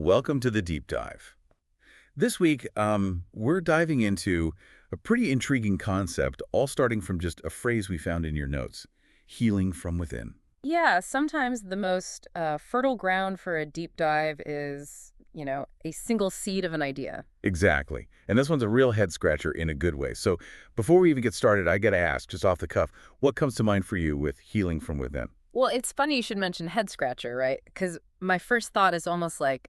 Welcome to the deep dive. This week, we're diving into a pretty intriguing concept, all starting from just a phrase we found in your notes, healing from within. Yeah, sometimes the most fertile ground for a deep dive is, a single seed of an idea. Exactly. And this one's a real head scratcher in a good way. So before we even get started, I got to ask, just off the cuff, what comes to mind for you with healing from within? Well, it's funny you should mention head scratcher, right? Because my first thought is almost like,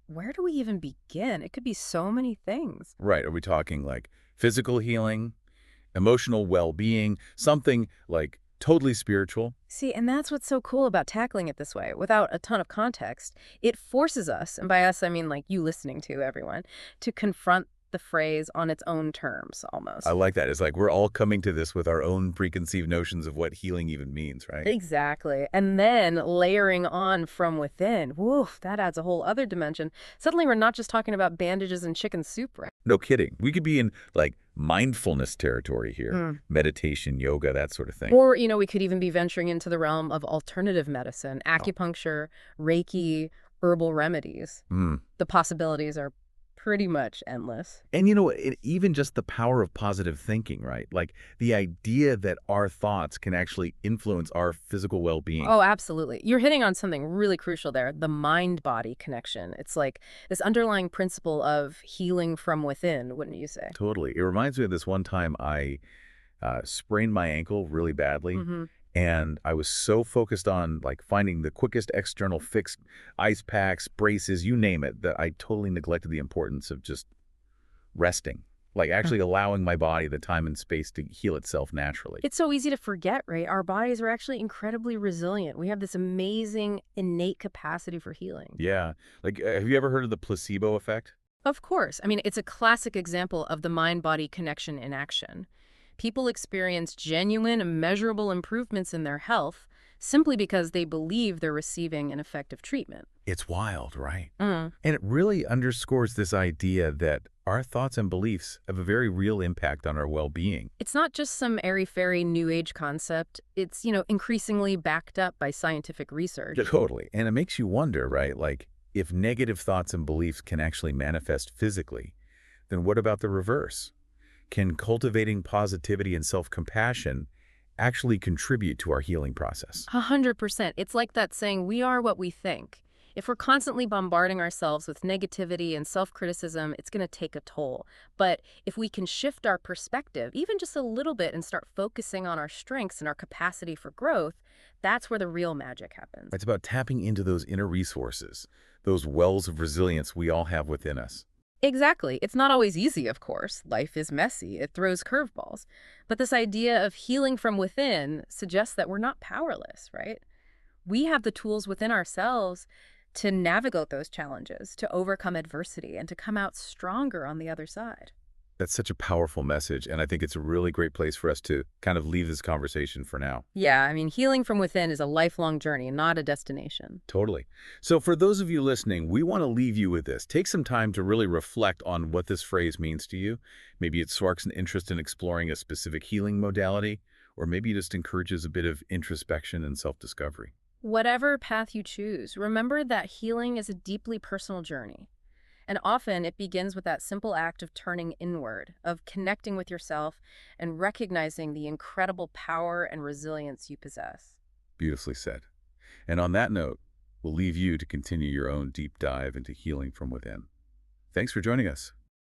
where do we even begin? It could be so many things. Right. Are we talking like physical healing, emotional well-being, something like totally spiritual? See, and that's what's so cool about tackling it this way, without a ton of context. It forces us, and by us I mean like you listening to everyone, to confront the phrase on its own terms I almost. like that. It's like we're all coming to this with our own preconceived notions of what healing even means, right? Exactly. And then layering on from within. Woof, that adds a whole other dimension. Suddenly we're not just talking about bandages and chicken soup, right? No kidding. We could be in like mindfulness territory here, Mm. meditation, yoga, that sort of thing. Or, we could even be venturing into the realm of alternative medicine, Oh. acupuncture, Reiki, herbal remedies. Mm. The possibilities are pretty much endless. And even just the power of positive thinking, right? Like the idea that our thoughts can actually influence our physical well-being. Oh, absolutely. You're hitting on something really crucial there, the mind-body connection. It's like this underlying principle of healing from within, wouldn't you say? Totally. It reminds me of this one time I sprained my ankle really badly. Mm-hmm. And I was so focused on like finding the quickest external fix, ice packs, braces, you name it, that I totally neglected the importance of just resting, like actually allowing my body the time and space to heal itself naturally. It's so easy to forget, right? Our bodies are actually incredibly resilient. We have this amazing innate capacity for healing. Yeah. Like, have you ever heard of the placebo effect? Of course. I mean, it's a classic example of the mind-body connection in action. People experience genuine, measurable improvements in their health simply because they believe they're receiving an effective treatment. It's wild, right? Mm. And it really underscores this idea that our thoughts and beliefs have a very real impact on our well-being. It's not just some airy-fairy new age concept. It's, increasingly backed up by scientific Yeah, research. totally. And it makes you wonder, right? Like, if negative thoughts and beliefs can actually manifest physically, then what about the reverse? Can cultivating positivity and self-compassion actually contribute to our healing process? 100%. It's like that saying, we are what we think. If we're constantly bombarding ourselves with negativity and self-criticism, it's going to take a toll. But if we can shift our perspective, even just a little bit, and start focusing on our strengths and our capacity for growth, that's where the real magic happens. It's about tapping into those inner resources, those wells of resilience we all have within us. Exactly. It's not always easy, of course. Life is messy. It throws curveballs. But this idea of healing from within suggests that we're not powerless, right? We have the tools within ourselves to navigate those challenges, to overcome adversity, and to come out stronger on the other side. That's such a powerful message, and I think it's a really great place for us to kind of leave this conversation for now. Yeah, I mean, healing from within is a lifelong journey, not a destination. Totally. So for those of you listening, we want to leave you with this. Take some time to really reflect on what this phrase means to you. Maybe it sparks an interest in exploring a specific healing modality, or maybe it just encourages a bit of introspection and self-discovery. Whatever path you choose, remember that healing is a deeply personal journey. And often it begins with that simple act of turning inward, of connecting with yourself and recognizing the incredible power and resilience you possess. Beautifully said. And on that note, we'll leave you to continue your own deep dive into healing from within. Thanks for joining us.